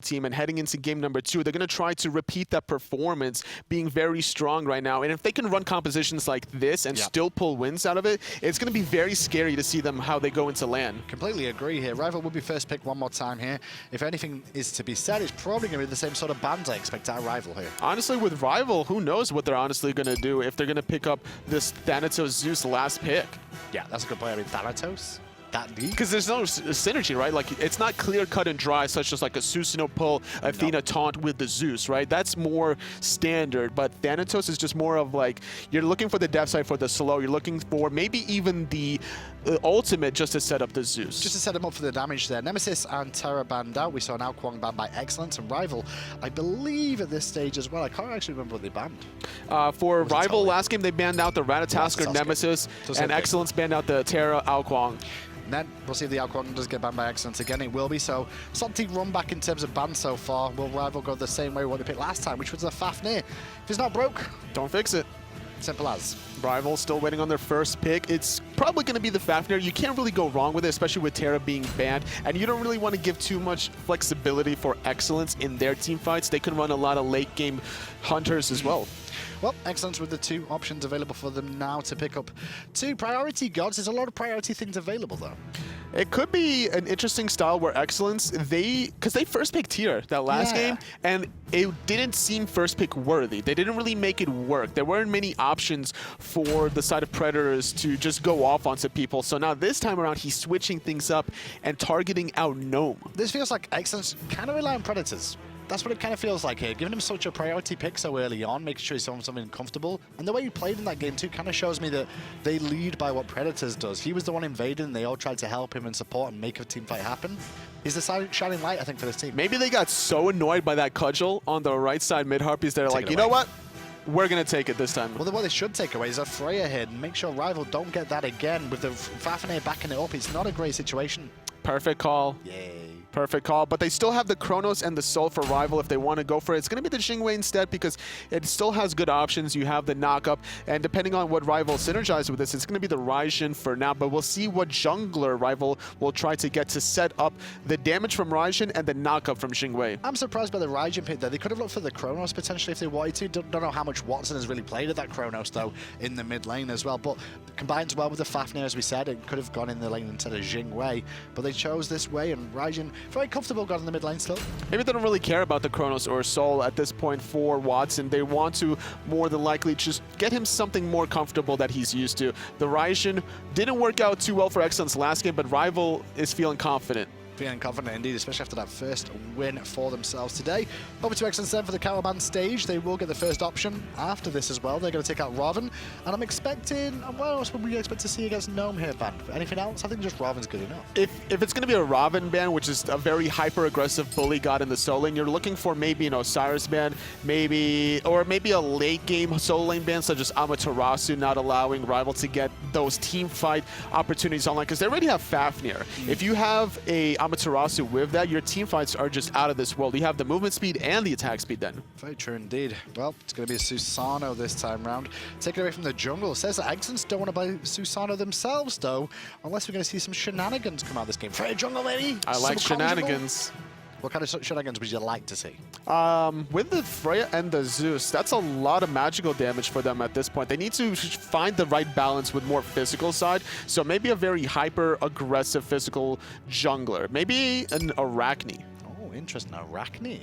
team, and heading into game number 2, they're going to try to repeat that performance, being very strong right now. And if they can run compositions like this and still pull wins out of it, it's going to be very scary to see them how they go into LAN. Completely agree here. Rival will be first pick one more time here. If anything is to be said, it's probably going to be the same sort of bans I expect out of Rival here. Honestly, with Rival, who knows what they're honestly going to do if they're going to pick up this Thanatos Zeus last pick. Yeah, that's a good play. I mean, Thanatos? That deep? Because there's no synergy, right? Like, it's not clear cut and dry, such as like a Susanoo pull, Athena taunt with the Zeus, right? That's more standard, but Thanatos is just more of like, you're looking for the depth side for the slow, you're looking for maybe even the ultimate just to set up the Zeus. Just to set him up for the damage there. Nemesis and Terra banned out. We saw an Wukong banned by eXcellence, and Rival, I believe at this stage as well. I can't actually remember what they banned. For Rival, last game they banned out the Ratatosker Nemesis, and eXcellence banned out the Terra Wukong. And then we'll see if the Wukong does get banned by eXcellence again. It will be. So something run back in terms of bans so far. Will Rival go the same way what they picked last time, which was the Fafnir? If it's not broke, don't fix it. Simple as. Rival still waiting on their first pick. It's probably going to be the Fafnir. You can't really go wrong with it, especially with Terra being banned. And you don't really want to give too much flexibility for eXcellence in their team fights. They can run a lot of late game hunters as well. Well, eXcellence with the 2 options available for them now to pick up 2 priority gods. There's a lot of priority things available, though. It could be an interesting style where eXcellence, because they first picked tier that last game, and it didn't seem first pick worthy. They didn't really make it work. There weren't many options for the side of Predators to just go off onto people. So now this time around, he's switching things up and targeting out Gnome. This feels like eXcellence kind of rely on Predators. That's what it kind of feels like here. Giving him such a priority pick so early on, making sure he's on something comfortable. And the way he played in that game too kind of shows me that they lead by what Predators does. He was the one invading, and they all tried to help him and support and make a team fight happen. He's the shining light, I think, for this team. Maybe they got so annoyed by that cudgel on the right side mid-harpies, they're like, you know what? We're going to take it this time. Well, what they should take away is a Freya hit and make sure Rival don't get that again. With the Fafnir backing it up, it's not a great situation. Perfect call. Yay. Perfect call, but they still have the Chronos and the Soul for Rival if they want to go for it. It's going to be the Jing instead because it still has good options. You have the knock-up, and depending on what Rival synergizes with this, it's going to be the Raijin for now, but we'll see what jungler Rival will try to get to set up the damage from Raijin and the knock-up from Jing. I'm surprised by the Raijin pick there. They could have looked for the Chronos potentially if they wanted to. Don't know how much Watson has really played at that Chronos, though, in the mid lane as well, but combines well with the Fafnir, as we said. It could have gone in the lane instead of Jing, but they chose this way, and Raijin, very comfortable got in the mid lane still. Maybe they don't really care about the Chronos or Soul at this point for Watson. They want to more than likely just get him something more comfortable that he's used to. The Raijin didn't work out too well for eXcellence last game, but Rival is feeling confident. Feeling confident indeed, especially after that first win for themselves today. Over to eXcellence then for the Caravan stage. They will get the first option after this as well. They're going to take out Raven. And I'm expecting, what else would we expect to see against Gnome here banned? Anything else? I think just Raven's good enough. If it's going to be a Raven ban, which is a very hyper-aggressive bully god in the solo lane, you're looking for maybe an Osiris ban, maybe a late game solo lane ban, such as Amaterasu, not allowing Rival to get those team fight opportunities online, because they already have Fafnir. If you have a Amaterasu with that, your team fights are just out of this world. You have the movement speed and the attack speed then. Very true indeed. Well, it's going to be a Susanoo this time round. Take it away from the jungle. It says that eXcellence don't want to play Susanoo themselves, though, unless we're going to see some shenanigans come out of this game. Freya jungle, baby! I like shenanigans. What kind of shenanigans would you like to see? With the Freya and the Zeus, that's a lot of magical damage for them at this point. They need to find the right balance with more physical side. So maybe a very hyper-aggressive physical jungler. Maybe an Arachne. Oh, interesting. Arachne.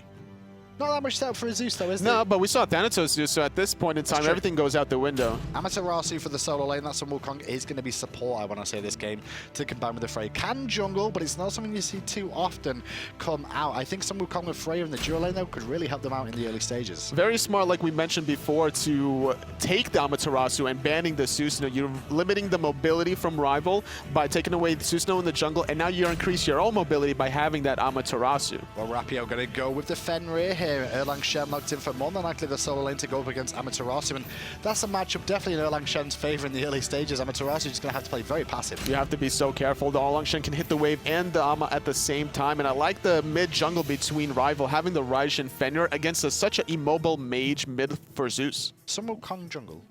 Not that much setup for a Zeus, though, is there? No, but we saw Thanatos Zeus, so at this point in time, everything goes out the window. Amaterasu for the solo lane. That's some Wukong is going to be support, I want to say, this game to combine with the Freya. Can jungle, but it's not something you see too often come out. I think some Wukong with Freya in the dual lane, though, could really help them out in the early stages. Very smart, like we mentioned before, to take the Amaterasu and banning the Susanoo. You're limiting the mobility from Rival by taking away the Susanoo in the jungle, and now you increase your own mobility by having that Amaterasu. Well, Rapio going to go with the Fenrir here. Erlang Shen locked in for more than likely the solo lane to go up against Amaterasu, and that's a matchup definitely in Erlang Shen's favor in the early stages. Amaterasu is going to have to play very passive. You have to be so careful. The Erlang Shen can hit the wave and the Ama at the same time, and I like the mid jungle between Rival having the Raijin Fenrir against such an immobile mage mid for Zeus. Some Wukong jungle.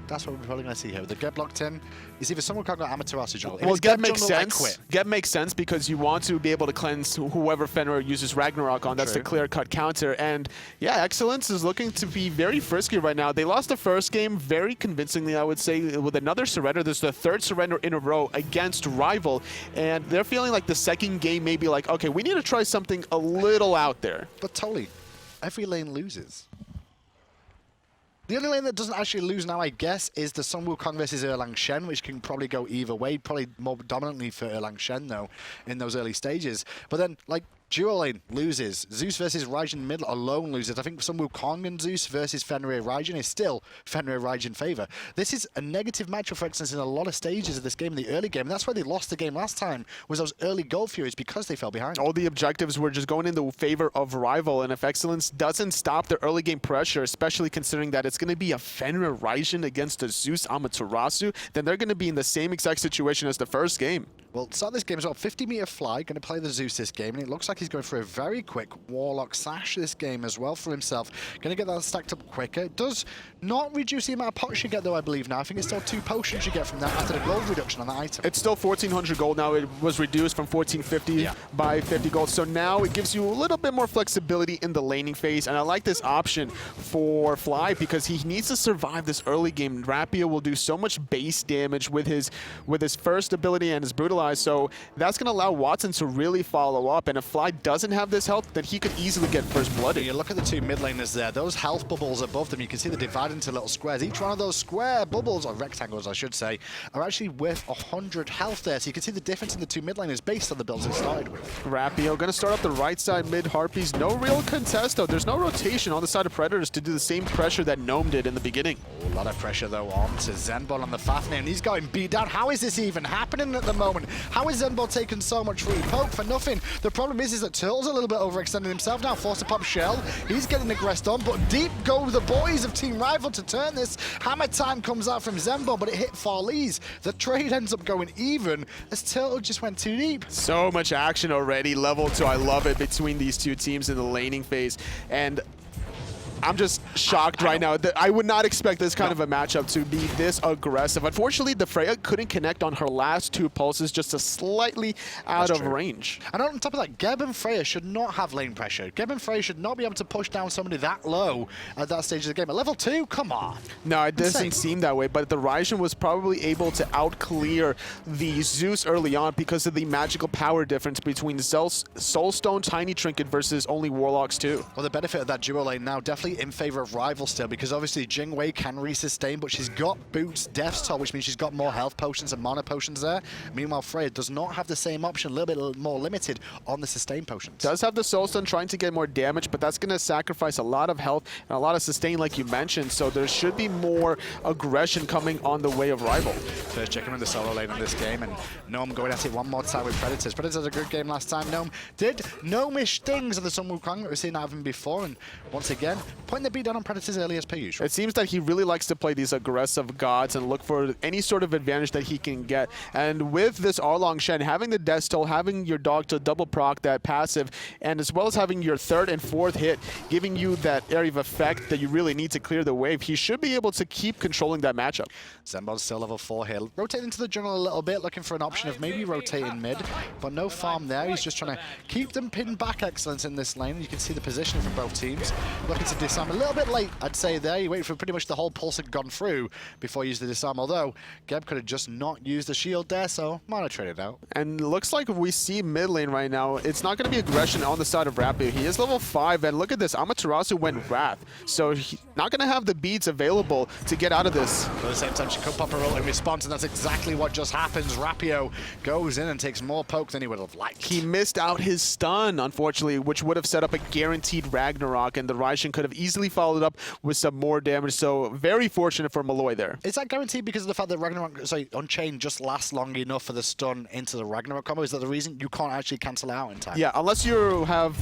that's what we're probably going to see here. With the Geb locked in, it's either Sun Wukong or Amaterasu jungle. Well, Geb makes sense. Geb makes sense because you want to be able to cleanse whoever Fenrir uses Ragnarok on. That's the clear-cut counter. And yeah, eXcellence is looking to be very frisky right now. They lost the first game very convincingly, I would say, with another surrender. This is the third surrender in a row against Rival. And they're feeling like the second game may be like, okay, we need to try something a little out there. But totally, every lane loses. The only lane that doesn't actually lose now, I guess, is the Sun Wukong versus Erlang Shen, which can probably go either way. Probably more dominantly for Erlang Shen, though, in those early stages. But then, like, duo lane loses. Zeus versus Raijin mid alone loses. I think Sun Wukong and Zeus versus Fenrir Raijin is still Fenrir Raijin favor. This is a negative matchup for eXcellence in a lot of stages of this game, in the early game. And that's why they lost the game last time, was those early gold furies, because they fell behind. All the objectives were just going in the favor of Rival. And if eXcellence doesn't stop the early game pressure, especially considering that it's going to be a Fenrir Raijin against a Zeus Amaterasu, then they're going to be in the same exact situation as the first game. Well, start this game as well. 50-meter fly, going to play the Zeus this game, and it looks like he's going for a very quick Warlock Sash this game as well for himself. Going to get that stacked up quicker. It does not reduce the amount of pots you get, though, I believe now. I think it's still 2 potions you get from that after the gold reduction on that item. It's still 1,400 gold now. It was reduced from 1,450 by 50 gold. So now it gives you a little bit more flexibility in the laning phase, and I like this option for Fly because he needs to survive this early game. Rapio will do so much base damage with his first ability and his brutalize. So that's going to allow Watson to really follow up. And if Fly doesn't have this health, then he could easily get first blooded. You look at the 2 mid laners there. Those health bubbles above them, you can see they're divided into little squares. Each one of those square bubbles, or rectangles I should say, are actually worth 100 health there. So you can see the difference in the 2 mid laners based on the builds it started with. Rapio going to start up the right side mid Harpies. No real contest though. There's no rotation on the side of Predators to do the same pressure that Gnome did in the beginning. A lot of pressure though on to Zenborne on the Fafnir, and he's going beat down. How is this even happening at the moment? How is Zenborne taking so much free poke for nothing? The problem is that Turtle's a little bit overextending himself now, forced to pop Shell. He's getting aggressed on, but deep go the boys of Team Rival to turn this. Hammer time comes out from Zenborne, but it hit Farleez. The trade ends up going even as Turtle just went too deep. So much action already, level 2. I love it between these two teams in the laning phase. And I'm just shocked right now. I would not expect this kind of a matchup to be this aggressive. Unfortunately, the Freya couldn't connect on her last 2 pulses, just a slightly out of range. And on top of that, Geb and Freya should not have lane pressure. Geb and Freya should not be able to push down somebody that low at that stage of the game. At level 2, come on. No, it doesn't seem that way, but the Raijin was probably able to out-clear the Zeus early on because of the magical power difference between Soulstone, Tiny Trinket versus only Warlocks too. Well, the benefit of that duo lane now definitely in favor of Rival still, because obviously Jing can resustain, but she's got Boots, Death's Toll, which means she's got more health potions and mana potions there. Meanwhile, Freya does not have the same option, a little bit more limited on the sustain potions. Does have the Soulstone trying to get more damage, but that's going to sacrifice a lot of health and a lot of sustain like you mentioned, so there should be more aggression coming on the way of Rival. First checking in the solo lane in this game, and Gnome going at it one more time with Predators. Predators had a good game last time. Gnome did Gnome-ish things on the Sun Wukong that we've seen out of him before, and once again, putting the beat down on Predators early as per usual. It seems that he really likes to play these aggressive gods and look for any sort of advantage that he can get. And with this Erlang Shen, having the Death Toll, having your dog to double proc that passive, and as well as having your 3rd and 4th hit, giving you that area of effect that you really need to clear the wave, he should be able to keep controlling that matchup. Zenborne's still level 4 here. Rotating into the jungle a little bit, looking for an option of maybe rotating mid, but no farm there. He's just trying to keep them pinned back eXcellence in this lane. You can see the positioning from both teams. Looking to disarm a little bit late, I'd say there. You wait for pretty much the whole pulse had gone through before you use the disarm, although Geb could have just not used the shield there, so mana traded out. And looks like we see mid lane right now. It's not going to be aggression on the side of Rapio. He is level 5, and look at this. Amaterasu went Wrath, so he's not going to have the beads available to get out of this. But at the same time, she could pop a roll in response, and that's exactly what just happens. Rapio goes in and takes more poke than he would have liked. He missed out his stun, unfortunately, which would have set up a guaranteed Ragnarok, and the Raijin could have easily followed up with some more damage, so very fortunate for Maloaise there. Is that guaranteed because of the fact that Ragnarok, sorry, Unchained just lasts long enough for the stun into the Ragnarok combo? Is that the reason you can't actually cancel it out in time? Yeah, unless you have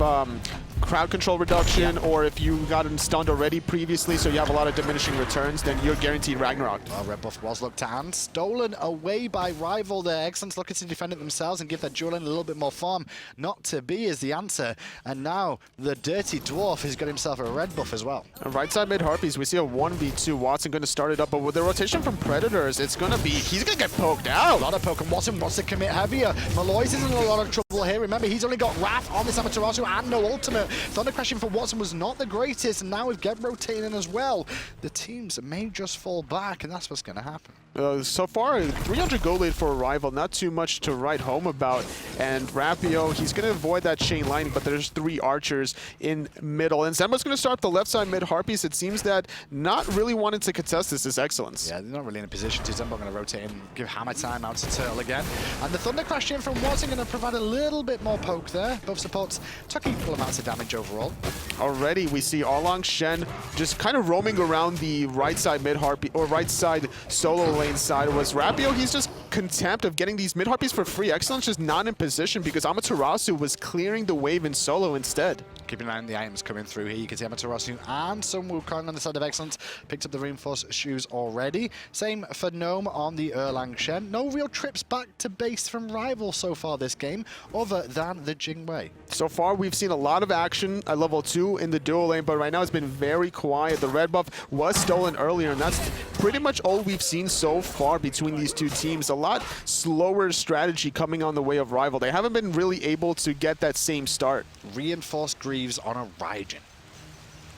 crowd control reduction, or if you gotten stunned already previously, so you have a lot of diminishing returns, then you're guaranteed Ragnarok. Well, red buff was looked at and stolen away by Rival there. eXcellence looking to defend it themselves and give their duel lane a little bit more farm. Not to be is the answer. And now the Dirty Dwarf has got himself a red buff as well. And right side mid Harpies, we see a 1v2. Watson going to start it up, but with the rotation from Predators, it's going to be, he's going to get poked out. A lot of poke, and Watson wants to commit heavier. Maloaise is in a lot of trouble here. Remember, he's only got Wrath on this Amaterasu and no ultimate. Thunder crashing for Watson was not the greatest, and now with Get rotating in as well, the teams may just fall back, and that's what's going to happen. So far, 300 gold lead for a Rival, not too much to write home about. And Rapio, he's going to avoid that chain lightning, but there's 3 archers in middle. And Zenborne's going to start the left side mid Harpies. It seems that not really wanting to contest this is eXcellence. Yeah, they're not really in a position to. Zenborne going to rotate and give hammer time out to Turtle again. And the Thunder Crash in from Watson going to provide a little bit more poke there. Both supports took equal amounts of damage overall. Already, we see Erlang, Shen just kind of roaming around the right side mid Harpy, or right side solo lane side. Was Rapio, he's just contempt of getting these mid Harpies for free. eXcellence just not in position because Amaterasu was clearing the wave in solo instead. Keeping an eye on the items coming through here. You can see Amaterasu and some Wukong on the side of eXcellence. Picked up the reinforced shoes already. Same for Gnome on the Erlang Shen. No real trips back to base from Rival so far this game, other than the Jing way. So far, we've seen a lot of action at level 2 in the dual lane, but right now it's been very quiet. The red buff was stolen earlier, and that's pretty much all we've seen so far between these two teams. A lot slower strategy coming on the way of Rival. They haven't been really able to get that same start. Reinforced Greaves on a Raijin.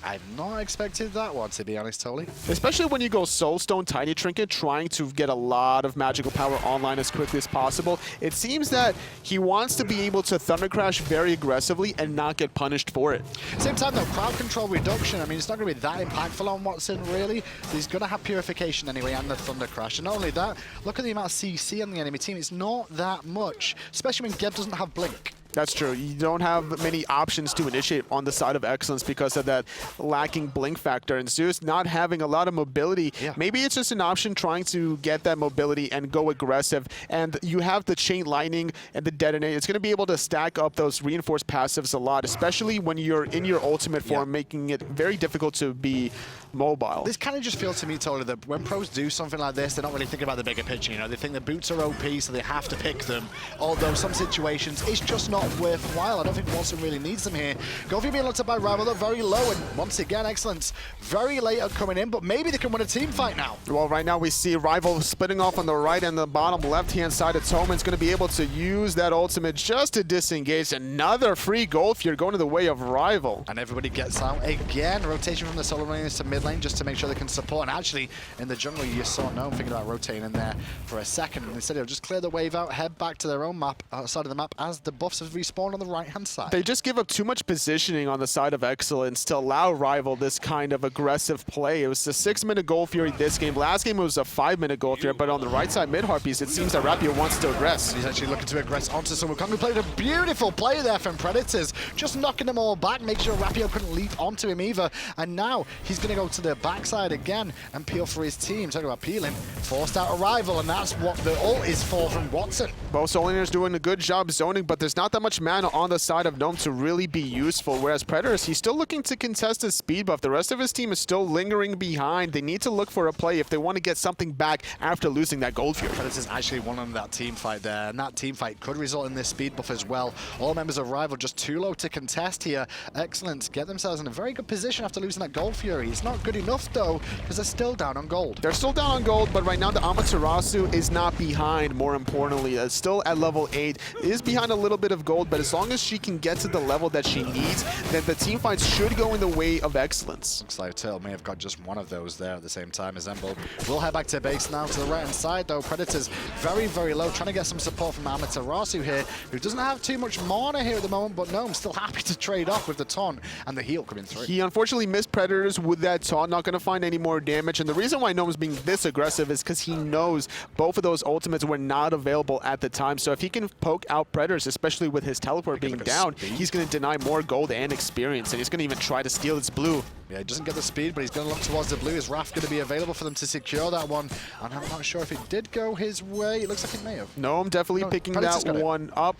I've not expected that one, to be honest, totally. Especially when you go Soulstone Tiny Trinket, trying to get a lot of magical power online as quickly as possible. It seems that he wants to be able to Thunder Crash very aggressively and not get punished for it. Same time, though, crowd control reduction, I mean, it's not going to be that impactful on Watson, really. He's going to have Purification anyway and the Thunder Crash. And not only that, look at the amount of CC on the enemy team. It's not that much, especially when Geb doesn't have Blink. That's true. You don't have many options to initiate on the side of eXcellence because of that lacking blink factor. And Zeus not having a lot of mobility. Yeah. Maybe it's just an option trying to get that mobility and go aggressive. And you have the Chain Lightning and the Detonate. It's going to be able to stack up those reinforced passives a lot, especially when you're in your ultimate form, making it very difficult to be mobile. This kind of just feels to me totally that when pros do something like this, they're not really thinking about the bigger picture. You know, they think the boots are OP, so they have to pick them. Although some situations, it's just not worthwhile. I don't think Watson really needs them here. Goldfield being looked at by Rival, they're very low, and once again, eXcellence very late at coming in, but maybe they can win a team fight now. Well, right now we see Rival splitting off on the right and the bottom left-hand side. Atonement's going to be able to use that ultimate just to disengage. Another free Goldfield going to the way of Rival. And everybody gets out again. Rotation from the solo lanes to mid lane just to make sure they can support. And actually, in the jungle, you saw Gnome thinking about rotating in there for a second. And instead, he'll just clear the wave out, head back to their own map, outside of the map, as the buffs have respawned on the right-hand side. They just give up too much positioning on the side of eXcellence to allow Rival this kind of aggressive play. It was a 6-minute Gold Fury this game. Last game it was a 5-minute Gold Fury, but on the right side mid-Harpies, it seems that Rapio wants to aggress. He's actually looking to aggress onto some Wukong, who played a beautiful play there from Predators, just knocking them all back, make sure Rapio couldn't leap onto him either. And now he's going to go to the backside again and peel for his team. Talking about peeling, forced out a Rival, and that's what the ult is for from Watson. Both Soliners doing a good job zoning, but there's not that much mana on the side of Gnome to really be useful, whereas Predators, he's still looking to contest his speed buff. The rest of his team is still lingering behind. They need to look for a play if they want to get something back after losing that Gold Fury. Predators actually won on that team fight there, and that team fight could result in this speed buff as well. All members of Rival just too low to contest here. eXcellence get themselves in a very good position after losing that Gold Fury. It's not good enough though, because they're still down on gold. They're still down on gold, but right now the Amaterasu is not behind, more importantly. It's still at level 8. It is behind a little bit of gold, but as long as she can get to the level that she needs, then the team fights should go in the way of eXcellence. Looks like Turtle may have got just one of those there at the same time as Zenborne. We'll head back to base now to the right-hand side though. Predators very, very low, trying to get some support from Amaterasu here, who doesn't have too much mana here at the moment, but Gnome's still happy to trade off with the taunt and the heal coming through. He unfortunately missed Predators with that taunt, not going to find any more damage, and the reason why Gnome's being this aggressive is because he knows both of those ultimates were not available at the time, so if he can poke out Predators, especially with his teleport being down, he's going to deny more gold and experience, and he's going to even try to steal its blue. Yeah, he doesn't get the speed, but he's going to look towards the blue. Is Raph going to be available for them to secure that one? And I'm not sure if it did go his way. It looks like it may have. Gnome definitely picking Predator's that one up.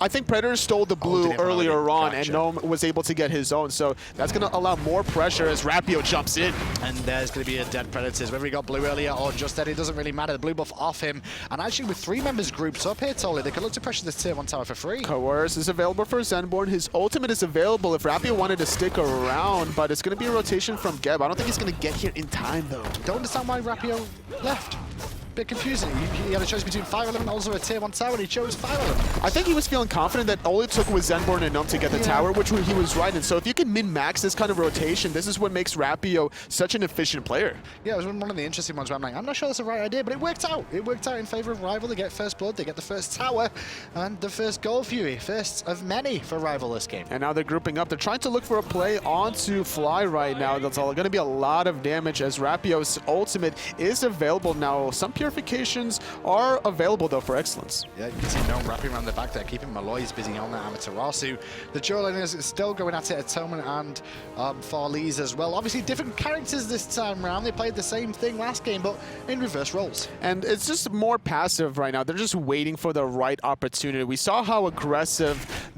I think Predators stole the blue earlier on, and Gnome was able to get his own. So that's going to allow more pressure as Rapio jumps in. And there's going to be a dead Predators. Whether he got blue earlier or just dead, it doesn't really matter. The blue buff off him. And actually, with 3 members grouped up here, Tolly, they could look to pressure this tier 1 tower for free. Coerce is available for Zenborne. His ultimate is available if Rapio wanted to stick around, but it's going to be a rotation from Geb. I don't think he's going to get here in time, though. Don't understand why Rapio left. Bit confusing. He had a choice between Fire Element, also a tier 1 tower, and he chose Fire Element. I think he was feeling confident that all it took was Zenborne and Gnome to get the tower, which he was right in. So if you can min-max this kind of rotation, this is what makes Rapio such an efficient player. Yeah, it was one of the interesting ones where I'm like, I'm not sure that's the right idea, but it worked out. It worked out in favor of Rival. They get first blood, they get the first tower, and the first Gold Fury. First of many for Rival this game. And now they're grouping up. They're trying to look for a play onto Fly right now. That's going to be a lot of damage as Rapio's ultimate is available now. Some purifications are available, though, for eXcellence. Yeah, you can see Gnome wrapping around the back there, keeping Maloaise busy on that Amaterasu. The dual laners is still going at it, Atonement and Farleez as well. Obviously, different characters this time around. They played the same thing last game, but in reverse roles. And it's just more passive right now. They're just waiting for the right opportunity. We saw how aggressive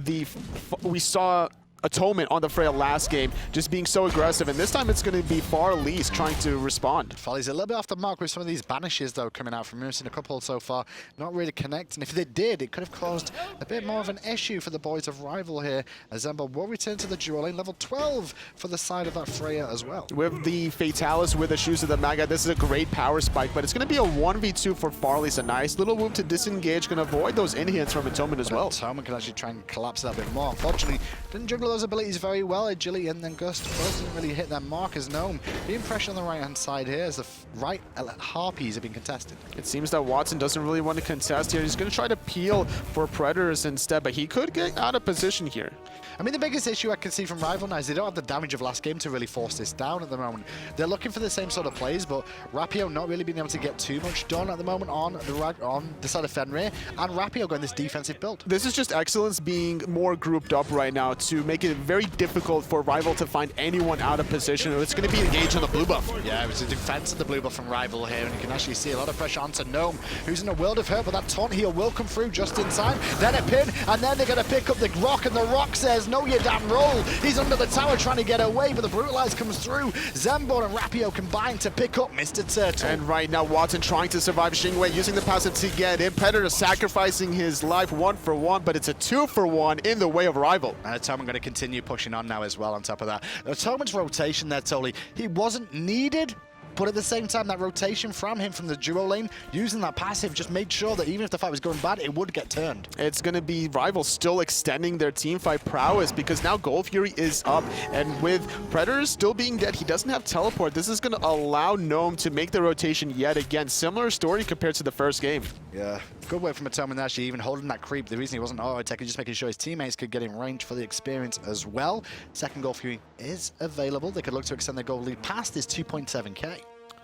we saw Atonement on the Freya last game, just being so aggressive, and this time it's going to be Farleez trying to respond. Farleez a little bit off the mark with some of these banishes, though, coming out from him. We've seen a couple so far, not really connecting. If they did, it could have caused a bit more of an issue for the boys of Rival here, as Zenborne will return to the dual lane, level 12 for the side of that Freya as well. With the Fatalis, with the Shoes of the Maga, this is a great power spike, but it's going to be a 1v2 for Farleez. A nice little move to disengage, going to avoid those in-hits from Atonement as well. Atonement can actually try and collapse that a bit more. Unfortunately, didn't juggle those abilities very well. Agility and then Gust both didn't really hit their mark as Gnome. Being pressure on the right-hand side here as the right Harpies have been contested. It seems that Watson doesn't really want to contest here. He's going to try to peel for Predators instead, but he could get out of position here. I mean, the biggest issue I can see from Rival now is they don't have the damage of last game to really force this down at the moment. They're looking for the same sort of plays, but Rapio not really being able to get too much done at the moment on the side of Fenrir, and Rapio going this defensive build. This is just eXcellence being more grouped up right now to make it very difficult for Rival to find anyone out of position. It's going to be engaged on the blue buff. Yeah, it was a defense of the blue buff from Rival here, and you can actually see a lot of pressure onto Gnome, who's in a world of hurt, but that taunt heal will come through just in time. Then a pin, and then they're going to pick up the rock, and the rock says, no, you damn roll. He's under the tower trying to get away, but the Brutalize comes through. Zenborne and Rapio combine to pick up Mr. Turtle. And right now, Watson trying to survive Xingwei, using the passive to get in. Predator sacrificing his life 1 for 1, but it's a 2 for 1 in the way of Rival. And Atonement going to continue pushing on now as well on top of that. Atonement's rotation there, Tolly, he wasn't needed, but at the same time, that rotation from him from the duo lane, using that passive, just made sure that even if the fight was going bad, it would get turned. It's going to be Rival still extending their teamfight prowess because now Gold Fury is up, and with Predators still being dead, he doesn't have teleport. This is going to allow Gnome to make the rotation yet again. Similar story compared to the first game. Yeah, good work from Atonement actually, even holding that creep. The reason he wasn't auto-attacking, just making sure his teammates could get in range for the experience as well. Second Gold Fury is available. They could look to extend their gold lead past this 2.7k.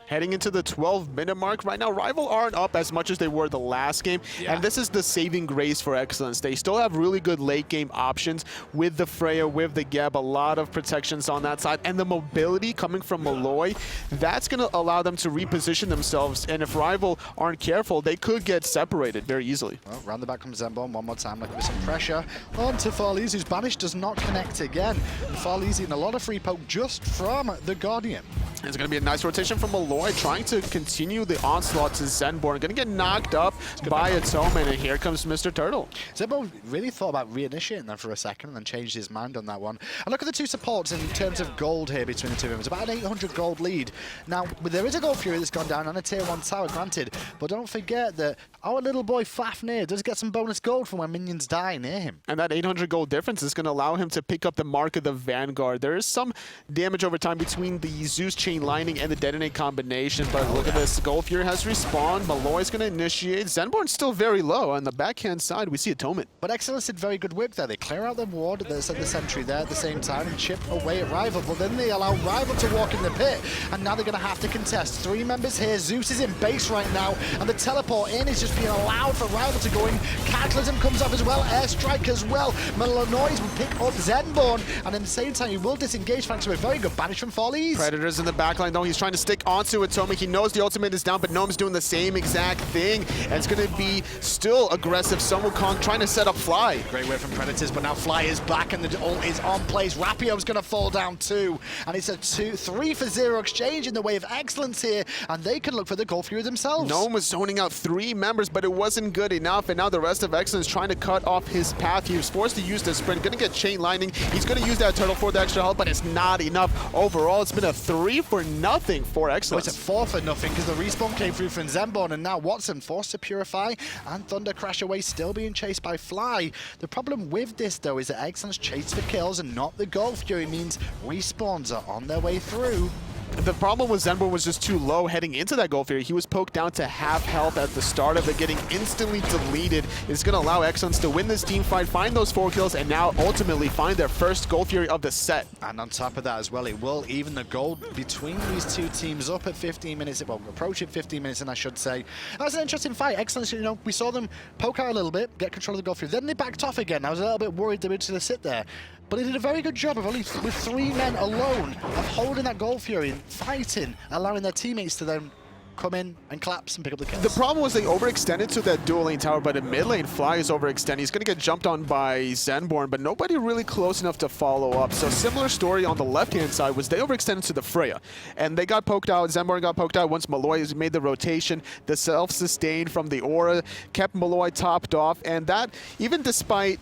Heading into the 12-minute mark right now, Rival aren't up as much as they were the last game, and this is the saving grace for eXcellence. They still have really good late-game options with the Freya, with the Geb, a lot of protections on that side, and the mobility coming from Maloaise, that's going to allow them to reposition themselves, and if Rival aren't careful, they could get separated very easily. Well, round the back comes Zenborne one more time, looking for some pressure onto Farleez, whose banish does not connect again. Farleez in a lot of free poke just from the Guardian. It's going to be a nice rotation from Maloaise, trying to continue the onslaught to Zenborne. Going to get knocked up by Atonement, and here comes Mr. Turtle. Zenborne really thought about reinitiating them for a second and then changed his mind on that one. And look at the two supports in terms of gold here between the two of them. It's about an 800 gold lead. Now, there is a Gold Fury that's gone down on a tier 1 tower, granted, but don't forget that our little boy Fafnir does get some bonus gold from when minions die near him. And that 800 gold difference is going to allow him to pick up the mark of the Vanguard. There is some damage over time between the Zeus chain Chain Lightning and the Detonate combination. But look at this. Gold Fury has respawned. Maloaise going to initiate. Zenborne's still very low. On the backhand side, we see Atonement. But eXcellence did very good work there. They clear out the ward, they set the sentry there at the same time and chip away at Rival. But then they allow Rival to walk in the pit. And now they're going to have to contest. 3 members here. Zeus is in base right now. And the teleport in is just being allowed for Rival to go in. Cataclysm comes up as well. Airstrike as well. Maloaise will pick up Zenborne. And at the same time, he will disengage thanks to a very good banish from Farleez. Predators in the backline, though. He's trying to stick onto Atonement. He knows the ultimate is down, but Gnome's doing the same exact thing. And it's going to be still aggressive. Some Wukong trying to set up Fly. Great way from Predators, but now Fly is back and the ult is on place. Rapio's going to fall down too. And it's a 3-for-0 exchange in the way of eXcellence here. And they can look for the Gold Fury themselves. Gnome was zoning out 3 members, but it wasn't good enough. And now the rest of eXcellence trying to cut off his path. He was forced to use the sprint. Going to get Chain Lightning. He's going to use that turtle for the extra health, but it's not enough. Overall, it's been a 3-for-0 for eXcellence. Oh, it's a 4-for-0 because the respawn came through from Zenborne, and now Watson forced to purify, and Thunder Crash away, still being chased by Fly. The problem with this, though, is that eXcellence chased for kills and not the Gold Fury, means respawns are on their way through. The problem with Zenborne was just too low heading into that Gold Fury. He was poked down to half health at the start of it, getting instantly deleted. It's going to allow eXcellence to win this team fight, find those 4 kills, and now ultimately find their first Gold Fury of the set. And on top of that as well, it will even the gold between these 2 teams up at 15 minutes, well, approaching 15 minutes, and I should say. That was an interesting fight. eXcellence, you know, we saw them poke out a little bit, get control of the Gold Fury. Then they backed off again. I was a little bit worried they were just going to sit there. But he did a very good job of only with 3 men alone of holding that Gold Fury and fighting, allowing their teammates to then come in and collapse and pick up the kills. The problem was they overextended to that dual lane tower, but in mid lane, Fly is overextending. He's going to get jumped on by Zenborne, but nobody really close enough to follow up. So similar story on the left-hand side was they overextended to the Freya, and they got poked out. Zenborne got poked out once Maloaise made the rotation. The self-sustain from the aura kept Maloaise topped off, and that, even despite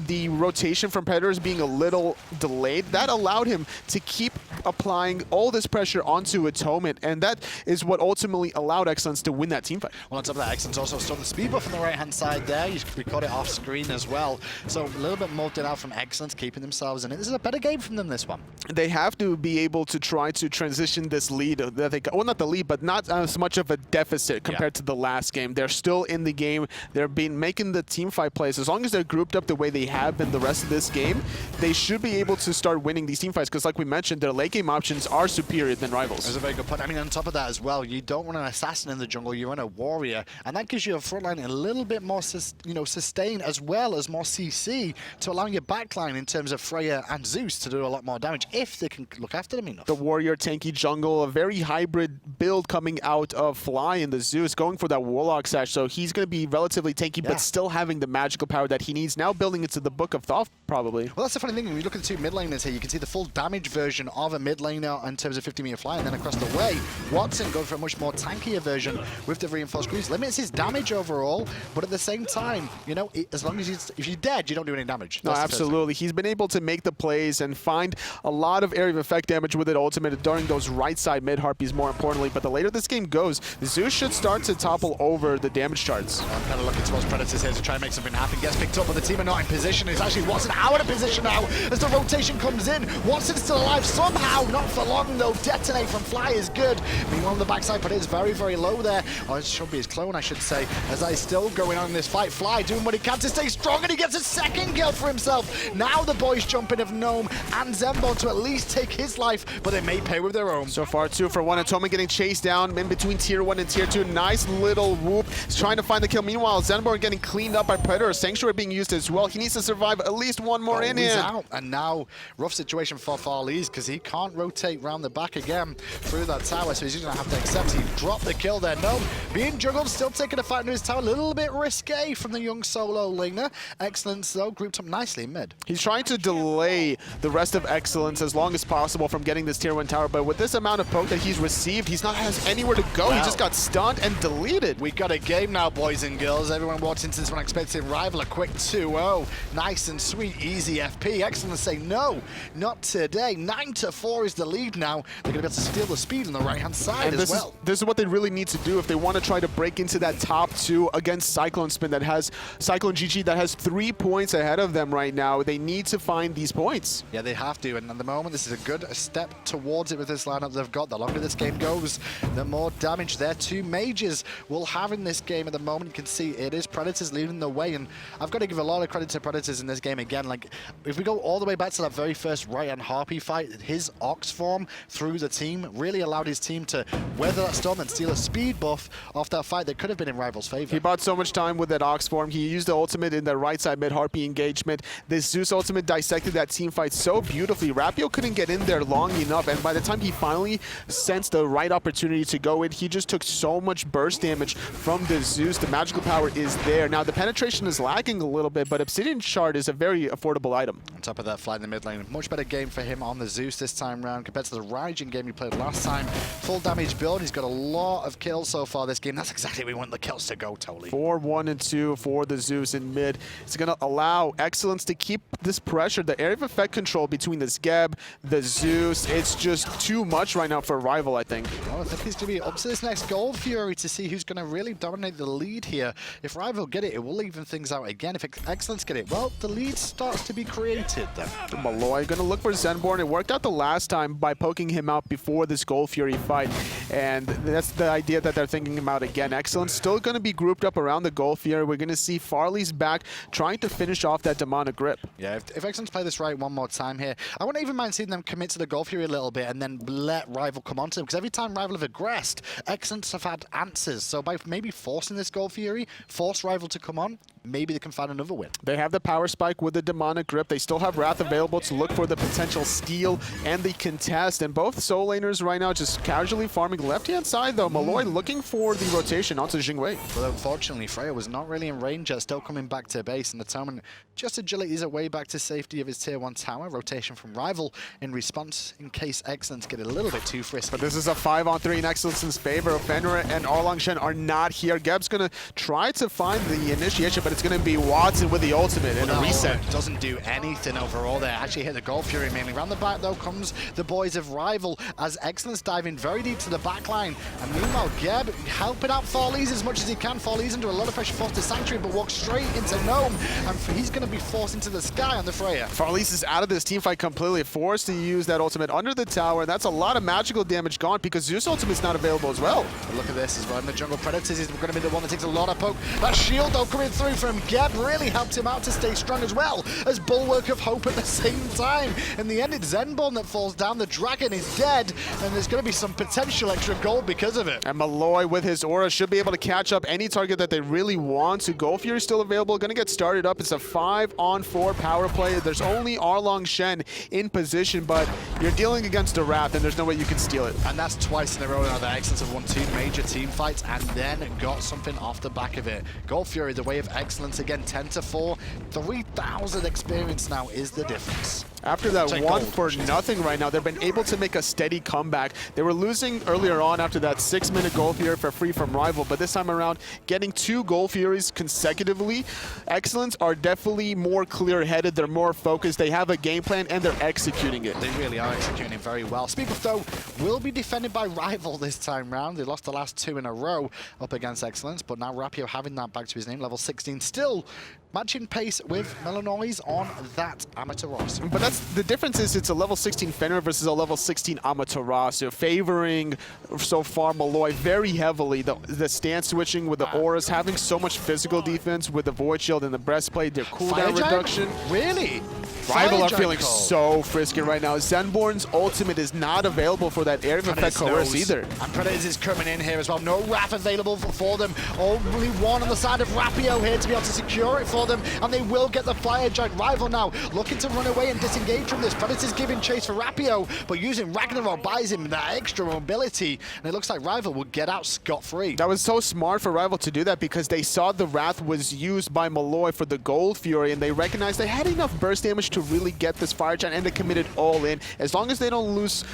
the rotation from Predators being a little delayed, that allowed him to keep applying all this pressure onto Atonement, and that is what ultimately allowed eXcellence to win that team fight. Well, on top of that, eXcellence also stole the speed buff on the right-hand side there. We got it off screen as well. So a little bit mugged it out from eXcellence, keeping themselves in it. This is a better game from them, this one. They have to be able to try to transition this lead that they got. Well, not the lead, but not as much of a deficit compared to the last game. They're still in the game. They're making the team fight plays. As long as they're grouped up the way they have been the rest of this game, they should be able to start winning these team fights, because like we mentioned, their late game options are superior than Rivals. That's a very good point. I mean, on top of that as well, you don't run an assassin in the jungle, you run a warrior, and that gives you a front line a little bit more sustain, as well as more CC, to allowing your backline in terms of Freya and Zeus to do a lot more damage if they can look after them enough. The warrior tanky jungle, a very hybrid build coming out of Fly and the Zeus, going for that Warlock Sash, so he's going to be relatively tanky, but still having the magical power that he needs, now building into the Book of Thoth, probably. Well, that's the funny thing. When you look at the 2 mid laners here, you can see the full damage version of a mid laner in terms of 50-meter fly, and then across the way, Watson going for a much more tankier version with the reinforced greaves. Limits his damage overall, but at the same time, you know, as long as if you're dead, you don't do any damage. No, absolutely. He's been able to make the plays and find a lot of area of effect damage with it ultimate during those right side mid harpies, more importantly. But the later this game goes, Zeus should start to topple over the damage charts. I'm kind of looking towards Predators here to try and make something happen. Gets picked up, but the team are not in position. It's actually Watson out of position now as the rotation comes in. Watson's still alive somehow, not for long though. Detonate from Fly is good. Meanwhile on the backside, but it's very, very low there. Oh, it should be his clone, I should say, as I still going on in this fight. Fly doing what he can to stay strong, and he gets a second kill for himself. Now the boys jumping of Gnome and Zenborne to at least take his life, but they may pay with their own. So far 2 for 1. Atonement getting chased down in between tier 1 and tier 2. Nice little whoop. He's trying to find the kill. Meanwhile, Zenborne getting cleaned up by Predator. Sanctuary being used as well. He needs to survive at least one more in here. Out. And now, rough situation for Farleez, because he can't rotate round the back again through that tower, so he's going to have to accept he dropped the kill there. No, being juggled, still taking a fight into his tower. A little bit risque from the young solo laner. eXcellence, though, grouped up nicely in mid. He's trying to delay the rest of eXcellence as long as possible from getting this tier 1 tower, but with this amount of poke that he's received, he's not has anywhere to go. He just got stunned and deleted. We got a game now, boys and girls. Everyone walked into this one expecting Rival a quick 2-0. Nice and sweet, easy FP. eXcellence say no, not today. 9-4 is the lead now. They're going to be able to steal the speed on the right-hand side and as well. This is what they really need to do if they want to try to break into that top 2 against Cyclone Spin that has Cyclone GG that has 3 points ahead of them right now. They need to find these points. Yeah, they have to, and at the moment, this is a good step towards it with this lineup they've got. The longer this game goes, the more damage their 2 mages will have in this game. At the moment, you can see it is Predators leading the way, and I've got to give a lot of credit to Predators in this game again. Like, if we go all the way back to that very first Raijin Harpy fight, his Ox form through the team really allowed his team to weather that storm and steal a speed buff off that fight that could have been in Rival's favor. He bought so much time with that Ox form. He used the ultimate in the right side mid Harpy engagement. This Zeus ultimate dissected that team fight so beautifully. Rapio couldn't get in there long enough, and by the time he finally sensed the right opportunity to go in, he just took so much burst damage from the Zeus. The magical power is there. Now, the penetration is lagging a little bit, but Obsidian Shard is a very affordable item. On top of that, fly in the mid lane. Much better game for him on the Zeus this time round compared to the Raijin game he played last time. Full damage build. He's got a lot of kills so far this game. That's exactly where we want the kills to go, totally. 4, 1, and 2 for the Zeus in mid. It's going to allow eXcellence to keep this pressure, the area of effect control between the Skeb, the Zeus. It's just too much right now for Rival, I think. Well, I think he's going to be up to this next Gold Fury to see who's going to really dominate the lead here. If Rival get it, it will even things out again. If eXcellence get it, well, the lead starts to be created then. Maloaise going to look for Zenborne. It worked out the last time by poking him out before this Gold Fury fight, and that's the idea that they're thinking about again. eXcellence still going to be grouped up around the Gold Fury. We're going to see Farleez back trying to finish off that demonic grip. Yeah, if eXcellence play this right one more time here, I wouldn't even mind seeing them commit to the Gold Fury a little bit and then let Rival come onto them, because every time Rival have aggressed, eXcellence have had answers. So by maybe forcing this Gold Fury, force Rival to come on, maybe they can find another win. They have the power spike with the demonic grip. They still have Wrath available to look for the potential steal and the contest. And both soul laners right now just casually farming left-hand side, though. Maloaise looking for the rotation onto Jing. Well, unfortunately, Freya was not really in range yet, still coming back to base, and Atonement just agilities away back to safety of his tier 1 tower. Rotation from Rival in response in case eXcellence get a little bit too frisky. But this is a 5-on-3 in eXcellence's favor. Fenrir and Erlang Shen are not here. Geb's going to try to find the initiation, but it's going to be Watson with the ultimate and a reset. Doesn't do anything overall there. Actually hit the Gold Fury mainly. Around the back, though, comes the boys of Rival as eXcellence diving very deep to the back line. And meanwhile, Geb helping out Farleez as much as he can. Farleez under a lot of pressure, forced to Sanctuary, but walks straight into Gnome. And he's going to be forced into the sky on the Freya. Farleez is out of this team fight completely, forced to use that ultimate under the tower, and that's a lot of magical damage gone because Zeus ultimate's not available as well. But look at this as well. In the jungle, Predators is going to be the one that takes a lot of poke. That shield, though, coming through from Geb really helped him out to stay strong as well as Bulwark of Hope at the same time. In the end, it's Zenborne that falls down. The dragon is dead, and there's going to be some potential extra gold because of it. And Maloaise with his aura should be able to catch up any target that they really want to. Gold Fury still available, going to get started up. It's a 5-on-4 power play. There's only Erlang Shen in position, but you're dealing against a Wrath, and there's no way you can steal it. And that's twice in a row now that eXcellence have won 2 major team fights and then got something off the back of it. Gold Fury, the way of eXcellence again, 10-4. 3,000 experience now is the difference. After that 1-for-0 right now, they've been able to make a steady comeback. They were losing earlier on after that 6-minute Gold Fury for free from Rival, but this time around, getting 2 Gold Furies consecutively. eXcellence are definitely more clear-headed, they're more focused, they have a game plan, and they're executing it. They really are executing it very well. Speed buff, though, will be defended by Rival this time round. They lost the last 2 in a row up against eXcellence, but now Rapio having that back to his name, level 16, still matching pace with Maloaise on that Amaterasu. But that's the difference is it's a level 16 Fenrir versus a level 16 Amaterasu, favoring so far Maloaise very heavily. The stance switching with the auras, having so much physical defense with the Void Shield and the breastplate, their cooldown reduction. Really? Rival are feeling so frisky right now. Zenborne's ultimate is not available for that area of effect coerce either. And Predators is coming in here as well. No Wrath available for them. Only one on the side of Rapio here to be able to secure it for them. And they will get the Fire Giant. Rival now looking to run away and disengage from this. Predators giving chase for Rapio, but using Ragnarok buys him that extra mobility. And it looks like Rival will get out scot-free. That was so smart for Rival to do that because they saw the Wrath was used by Maloaise for the Gold Fury, and they recognized they had enough burst damage to really get this Fire Giant and they committed all in. As long as they don't lose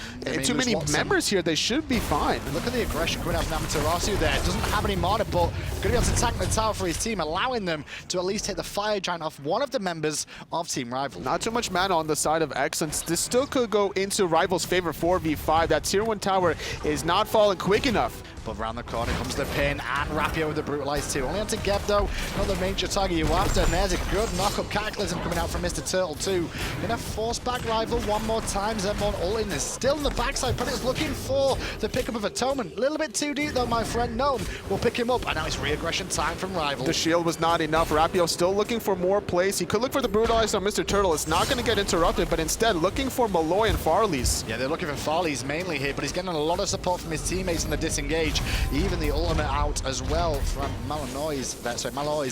too many members here, they should be fine. Look at the aggression coming out from Amaterasu there. Doesn't have any mana, but going to be able to tank the tower for his team, allowing them to at least hit the Fire Giant off one of the members of Team Rival. Not too much mana on the side of eXcellence. This still could go into Rival's favor 4v5. That tier 1 tower is not falling quick enough. But around the corner comes the pin, and Rapio with the Brutalize too. Only onto Geb though, not the major target you after, and there's a good knock-up Cataclysm coming out from Mr. Turtle too. Gonna force back Rival one more time. Zenborne ulting is still in the backside. Predator's looking for the pickup of Atonement. A little bit too deep though, my friend. Gnome will pick him up, and now it's re-aggression time from Rival. The shield was not enough. Rapio still looking for more plays. He could look for the Brutalize on Mr. Turtle. It's not gonna get interrupted, but instead looking for Maloaise and Farleez. Yeah, they're looking for Farleez mainly here, but he's getting a lot of support from his teammates in the disengage. Even the ultimate out as well from Maloaise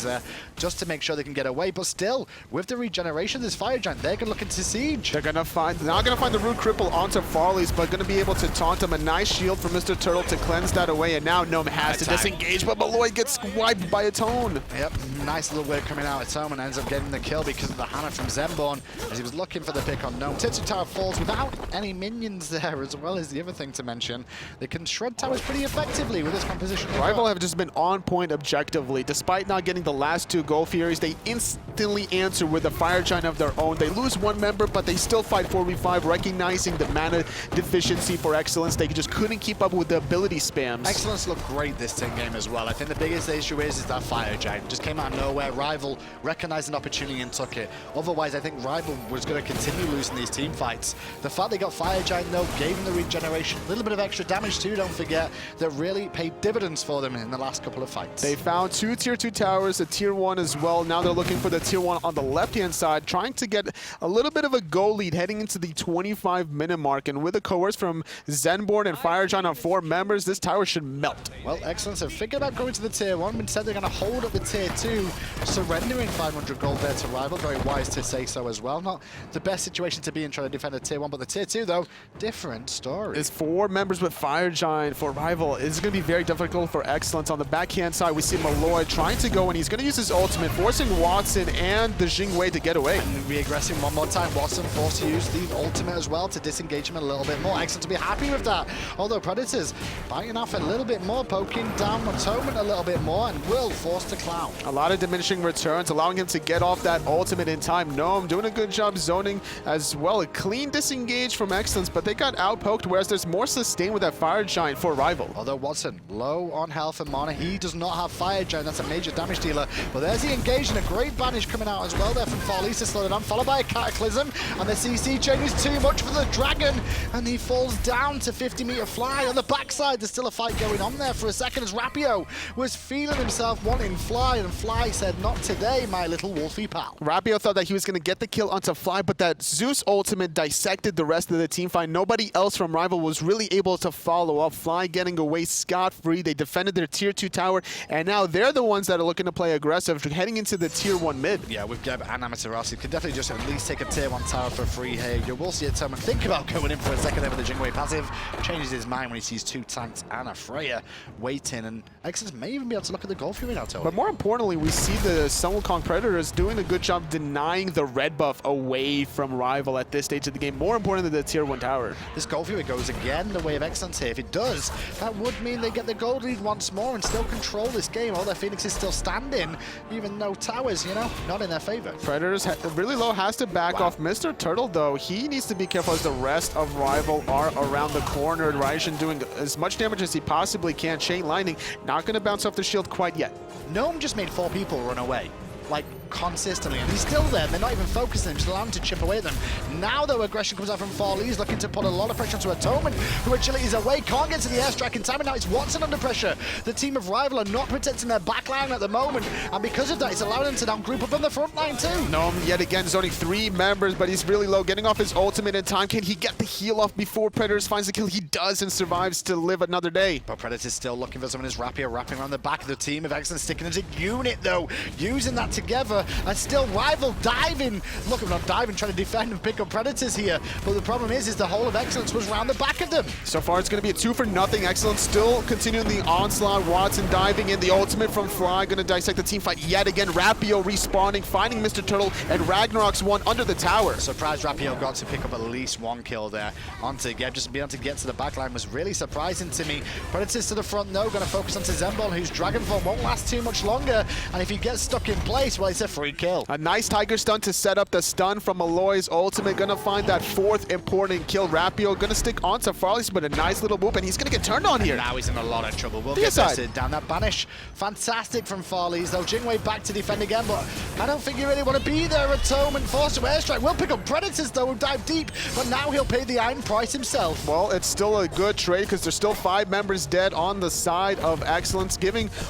there, just to make sure they can get away. But still, with the regeneration of this Fire Giant, they're going to look into siege. They're not going to find the root cripple onto Farleez, but going to be able to taunt him. A nice shield for Mr. Turtle to cleanse that away, and now Gnome has to disengage, but Maloaise gets wiped by Atone. Yep, nice little wave coming out. Atonement ends up getting the kill because of the Hana from Zenborne, as he was looking for the pick on Gnome. Tier 2 tower falls without any minions there, as well as the other thing to mention. They can shred towers pretty effectively with this composition. Rival have just been on point objectively. Despite not getting the last 2 Gold Furies, they instantly answer with a Fire Giant of their own. They lose 1 member, but they still fight 4v5, recognizing the mana deficiency for eXcellence. They just couldn't keep up with the ability spams. eXcellence looked great this team game as well. I think the biggest issue is that Fire Giant just came out of nowhere. Rival recognized an opportunity and took it. Otherwise, I think Rival was going to continue losing these team fights. The fact they got Fire Giant, though, gave them the regeneration. A little bit of extra damage, too, don't forget, that really paid dividends for them in the last couple of fights. They found 2 tier 2 towers, a tier 1 as well. Now they're looking for the tier 1 on the left-hand side, trying to get a little bit of a goal lead heading into the 25-minute mark. And with a coerce from Zenborne and Fire Giant on 4 members, this tower should melt. Well, eXcellence have figured out going to the tier 1, but instead they're going to hold up the tier 2, surrendering 500 gold there to Rival. Very wise to say so as well. Not the best situation to be in trying to defend a tier 1, but the tier 2, though, different story. It's 4 members with Fire Giant for Rival. It's going to be very difficult for eXcellence. On the backhand side, we see Maloaise trying to go, and he's going to use his ultimate, forcing Watson and the Jing to get away. And re-aggressing one more time. Watson forced to use the ultimate as well to disengage him a little bit more. eXcellence to be happy with that. Although Predators biting off a little bit more, poking down Atonement a little bit more, and will force the clown. A lot of diminishing returns, allowing him to get off that ultimate in time. Gnome doing a good job zoning as well. A clean disengage from eXcellence, but they got outpoked, whereas there's more sustain with that Fire Giant for Rival. Although Watson low on health and mana, he does not have Fire Giant. That's a major damage dealer. But there's the engage, and a great banish coming out as well there from Farleez to slow it down, followed by a Cataclysm, and the CC chain is too much for the Dragon, and he falls down to 50-meter fly. On the backside, there's still a fight going on there for a second as Rapio was feeling himself wanting Fly, and Fly said, "Not today, my little wolfy pal." Rapio thought that he was going to get the kill onto Fly, but that Zeus ultimate dissected the rest of the team fight. Nobody else from Rival was really able to follow up. Fly getting away scot-free. They defended their tier 2 tower, and now they're the ones that are looking to play aggressive, heading into the tier 1 mid. Yeah, with Geb and Amaterasu, can definitely just at least take a tier 1 tower for free here. You will see Atonement think about going in for a second there with the Jing passive. Changes his mind when he sees 2 tanks and a Freya waiting, and eXcellence may even be able to look at the goal fury now, Toby. But more importantly, we see the Sun Wukong Predators doing a good job denying the red buff away from Rival at this stage of the game. More important than the tier 1 tower. This goal fury goes again the way of eXcellence here. If it does, that would mean they get the gold lead once more and still control this game. All their Phoenix is still standing, even though towers, you know, not in their favor. Predators really low, has to back off. Mr. Turtle, though, he needs to be careful as the rest of Rival are around the corner. Raijin doing as much damage as he possibly can. Chain Lightning not going to bounce off the shield quite yet. Gnome just made 4 people run away, like consistently, and he's still there. They're not even focusing him, just allowing him to chip away at them. Now, though, aggression comes out from Farleez, looking to put a lot of pressure onto Atonement, who agility is away, can't get to the airstrike in time, and now it's Watson under pressure. The team of Rival are not protecting their backline at the moment, and because of that, it's allowing them to now group up on the front line too. Gnome yet again zoning 3 members, but he's really low, getting off his ultimate in time. Can he get the heal off before Predators finds the kill? He does and survives to live another day. But Predators still looking for someone as Rapio wrapping around the back of the team of eXcellence, sticking as a unit though, using that together. for a still rival diving. Look, I'm not diving, trying to defend and pick up Predators here. But the problem is the whole of eXcellence was round the back of them. So far, it's going to be a 2-0. eXcellence still continuing the onslaught. Watson diving in. The ultimate from Fly, going to dissect the team fight yet again. Rapio respawning, finding Mr. Turtle, and Ragnarok's one under the tower. Surprised Rapio got to pick up at least one kill there. Onto Geb, just being able to get to the backline was really surprising to me. Predators to the front, though, going to focus onto Zenborne, whose Dragon Form won't last too much longer. And if he gets stuck in place, well, it's a free kill. A nice Tiger stun to set up the stun from Maloaise. Ultimate going to find that 4th important kill. Rapio going to stick onto Farleez, but a nice little whoop, and he's going to get turned on here. Now he's in a lot of trouble. We'll get this down. That banish, fantastic from Farleez, though. Jing back to defend again, but I don't think you really want to be there. Atonement, force to airstrike. Will pick up Predators, though, who dive deep, but now he'll pay the iron price himself. Well, it's still a good trade because there's still 5 members dead on the side of Excellence.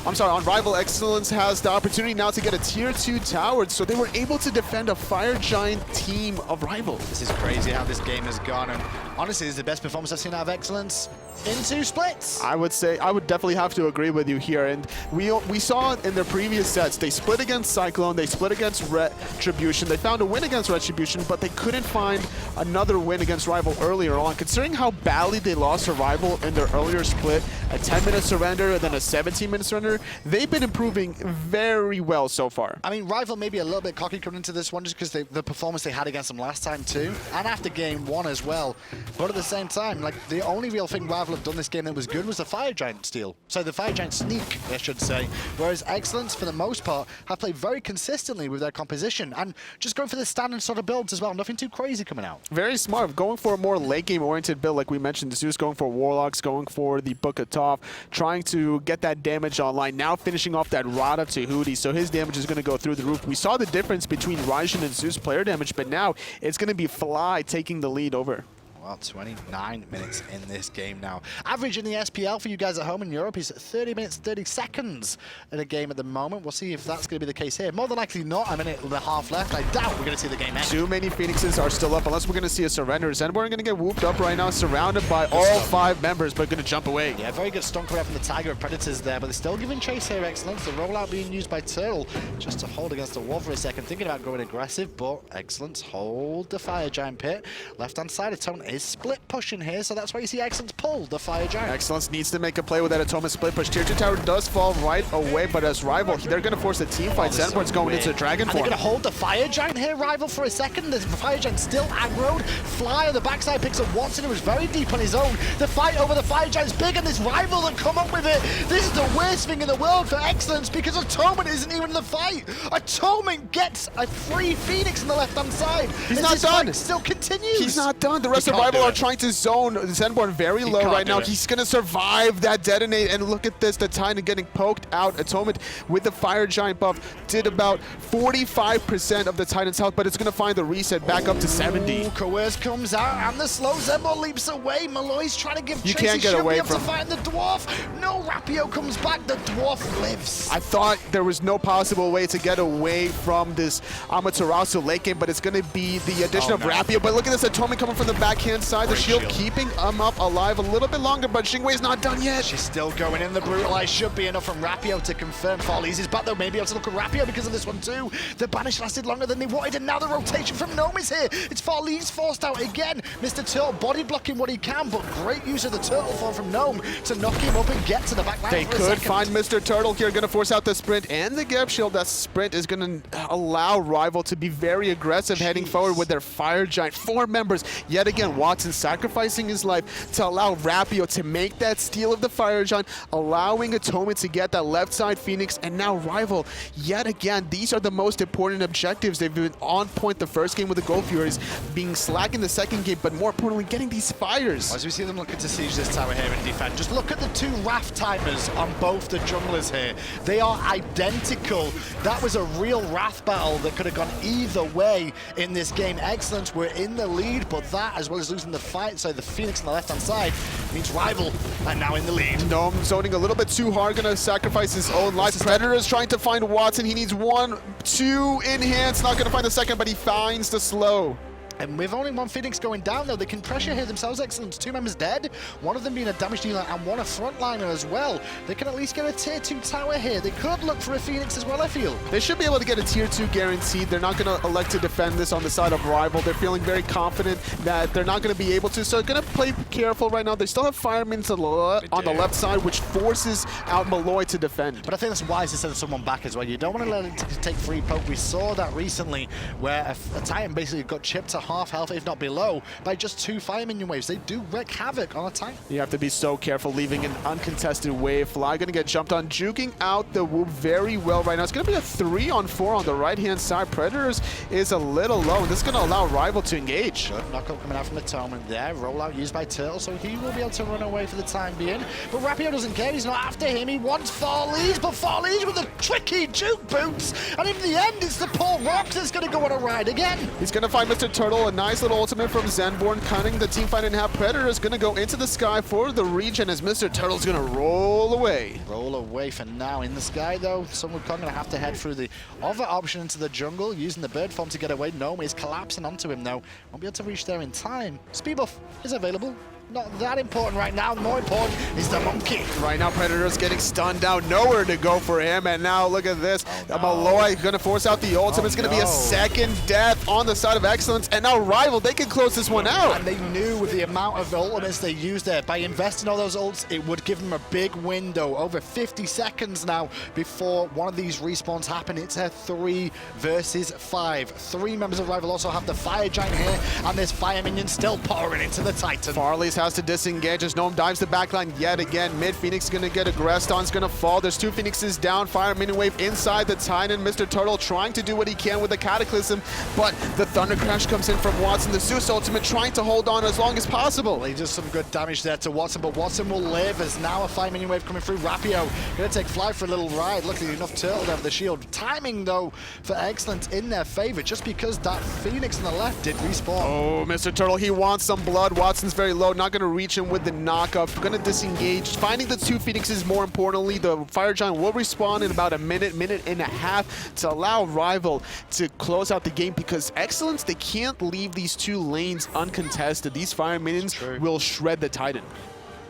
On Rival, Excellence has the opportunity now to get a tier 2 tower, so they were able to defend a Fire Giant team of Rival. This is crazy how this game has gone, and honestly, this is the best performance I've seen out of Excellence in 2 splits. I would say, I would definitely have to agree with you here, and we saw it in their previous sets. They split against Cyclone, they split against Retribution, they found a win against Retribution, but they couldn't find another win against Rival earlier on. Considering how badly they lost to Rival in their earlier split, a 10-minute surrender and then a 17-minute surrender, they've been improving very well so far. I mean, Rival may be a little bit cocky coming into this one just because the performance they had against them last time too, and after game 1 as well. But at the same time, like, the only real thing Rival have done this game that was good was the Fire Giant steal. So the Fire Giant sneak, I should say. Whereas Excellence, for the most part, have played very consistently with their composition and just going for the standard sort of builds as well. Nothing too crazy coming out. Very smart. Going for a more late game oriented build, like we mentioned. Zeus going for Warlocks, going for the Book of Toph, trying to get that damage online. Now finishing off that Rada Tahuti, so his damage is going to go through the roof. We saw the difference between Raijin and Zeus player damage, but now it's going to be Fly taking the lead over. Well, 29 minutes in this game now. Average in the SPL for you guys at home in Europe is 30 minutes, 30 seconds in a game at the moment. We'll see if that's going to be the case here. More than likely not. A minute and a half left. I doubt we're going to see the game end. Too many Phoenixes are still up, unless we're going to see a surrender. Zenborne going to get whooped up right now, surrounded by all 5 members, but going to jump away. Yeah, very good stun coming out from the Tiger of Predators there, but they're still giving chase here, Excellence. The rollout being used by Turtle just to hold against the wall for a second, thinking about going aggressive, but Excellence hold the Fire Giant pit. Left-hand side, Atonement is split pushing here, so that's why you see Excellence pull the Fire Giant. Excellence needs to make a play with that Atonement split push. Tier 2 tower does fall right away, but as Rival, they're going to force a team fight. Zenborne's going into Dragon Form. They're going to hold the Fire Giant here, Rival, for a second. The Fire Giant still aggroed. Fly on the backside picks up Watson, who was very deep on his own. The fight over the Fire Giant's big, and this Rival that come up with it. This is the worst thing in the world for Excellence, because Atonement isn't even in the fight. Atonement gets a free Phoenix on the left-hand side. He's not done. Still continues. He's not done. The rest of Rival are trying to zone Zenborne very low right now. He's going to survive that detonate, and look at this, the Titan getting poked out. Atonement with the Fire Giant buff did about 45% of the Titan's health, but it's going to find the reset back up to 70. Coerce comes out, and the slow Zenborne leaps away. Maloaise trying to give chase. You can't get away from to find the Dwarf. No, Rapio comes back. The Dwarf lives. I thought there was no possible way to get away from this Amaterasu late game, but it's going to be the addition of Rapio. But look at this, Atonement coming from the backhand side. The shield keeping him up alive a little bit longer, but Xingwei's not done yet. She's still going in. The brutalize should be enough from Rapio to confirm Farleez is back, though. Maybe able to look at Rapio because of this one too. The banish lasted longer than they wanted, and now the rotation from Gnome is here. It's Farleez forced out again. Mr. Turtle body blocking what he can, but great use of the turtle form from Gnome to knock him up and get to the back line. They could find Mr. Turtle here, going to force out the sprint and the gap shield. That sprint is going to allow Rival to be very aggressive heading forward with their Fire Giant. 4 members. Yet again, Watson sacrificing his life to allow Rapio to make that steal of the Fire Giant, allowing Atonement to get that left side Phoenix, and now Rival, yet again, these are the most important objectives. They've been on point the first game with the Gold Furies, being slack in the second game, but more importantly, getting these fires. As we see them looking to siege this tower here and defend, just look at the 2 Wrath timers on both the junglers here. They are identical. That was a real Wrath battle that could have gone either way in this game. Excellence were in the lead, but that, as well as losing the fight, so the Phoenix on the left-hand side, means Rival are now in the lead. Gnome zoning a little bit too hard, gonna sacrifice his own life. Predator is trying to find Watson. He needs 1, 2 enhance, not gonna find the second, but he finds the slow. And with only one Phoenix going down, though, they can pressure here themselves. eXcellence, 2 members dead, one of them being a damage dealer and one a frontliner as well. They can at least get a tier 2 tower here. They could look for a Phoenix as well, I feel. They should be able to get a tier 2 guaranteed. They're not going to elect to defend this on the side of Rival. They're feeling very confident that they're not going to be able to, so they're going to play careful right now. They still have Firemen on the left side, which forces out Maloaise to defend. But I think that's wise to send someone back as well. You don't want to let it take free poke. We saw that recently where a Titan basically got chipped to half health, if not below, by just 2 fire minion waves. They do wreak havoc on a Titan. You have to be so careful leaving an uncontested wave. Fly going to get jumped on, juking out the Wu very well right now. It's going to be a 3-on-4 on the right-hand side. Predators is a little low, and this is going to allow Rival to engage. Good knockup coming out from Atonement there. Rollout used by Turtle, so he will be able to run away for the time being. But Rapio doesn't care. He's not after him. He wants Farleez, but Farleez with the tricky juke boots. And in the end, it's the poor Rox that's going to go on a ride again. He's going to find Mr. Turtle. A nice little ultimate from Zenborne, cutting the team fight in half. Predator is going to go into the sky for the regen as Mr. Turtle's going to roll away. Roll away for now. In the sky, though, some Wukong going to have to head through the other option into the jungle, using the bird form to get away. Gnome is collapsing onto him, though. Won't be able to reach there in time. Speed buff is available. Not that important right now. More important is the monkey. Right now, Predator's getting stunned out. Nowhere to go for him. And now look at this. Oh, no. Maloaise going to force out the ultimate. It's going to be a second death on the side of eXcellence. And now Rival, they can close this one out. And they knew with the amount of ultimates they used there, by investing all those ults, it would give them a big window. Over 50 seconds now before one of these respawns happen. It's a 3 versus 5. 3 members of Rival also have the Fire Giant here. And this Fire Minion still pouring into the Titan. Farleez has to disengage as Gnome dives the backline yet again. Mid Phoenix is going to get aggressed on. It's going to fall. There's 2 Phoenixes down. Fire Minion Wave inside the Titan. Mr. Turtle trying to do what he can with the Cataclysm, but the Thunder Crash comes in from Watson. The Zeus ultimate trying to hold on as long as possible. He does some good damage there to Watson, but Watson will live as now a Fire Minion Wave coming through. Rapio going to take Fly for a little ride. Luckily enough, Turtle there with the shield. Timing, though, for eXcellence in their favor, just because that Phoenix on the left did respawn. Oh, Mr. Turtle, he wants some blood. Watson's very low. Not going to reach him with the knockup. Going to disengage. Finding the 2 Phoenixes, more importantly. The Fire Giant will respawn in about a minute and a half to allow Rival to close out the game, because eXcellence, they can't leave these 2 lanes uncontested. These Fire Minions will shred the Titan.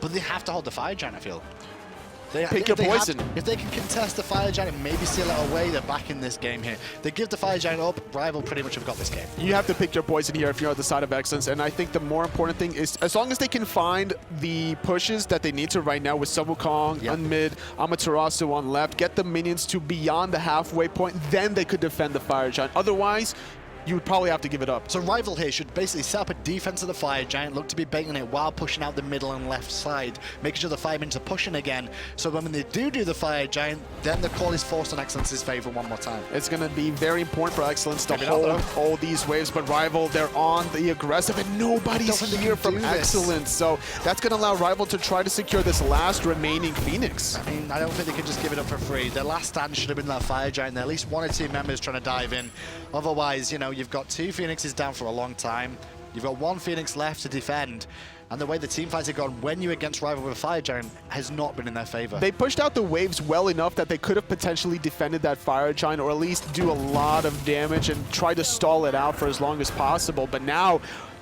But they have to hold the Fire Giant, I feel. Pick your poison. If they can contest the Fire Giant and maybe seal it away, they're back in this game here. They give the Fire Giant up, Rival pretty much have got this game. You have to pick your poison here if you're on the side of eXcellence, and I think the more important thing is, as long as they can find the pushes that they need to right now with Wukong on mid, Amaterasu on left, get the minions to beyond the halfway point, then they could defend the Fire Giant. Otherwise, you would probably have to give it up. So Rival here should basically set up a defense of the Fire Giant, look to be baiting it while pushing out the middle and left side, making sure the Fire Minions are pushing again. So when they do the Fire Giant, then the call is forced on eXcellence's favor one more time. It's going to be very important for eXcellence to hold all these waves, but Rival, they're on the aggressive, and nobody's here from eXcellence. So that's going to allow Rival to try to secure this last remaining Phoenix. I mean, I don't think they can just give it up for free. Their last stand should have been that Fire Giant. There at least 1 or 2 members trying to dive in. Otherwise, you know, you've got 2 Phoenixes down for a long time. You've got 1 Phoenix left to defend. And the way the team fights have gone when you're against Rival with a Fire Giant has not been in their favor. They pushed out the waves well enough that they could have potentially defended that Fire Giant, or at least do a lot of damage and try to stall it out for as long as possible. But now,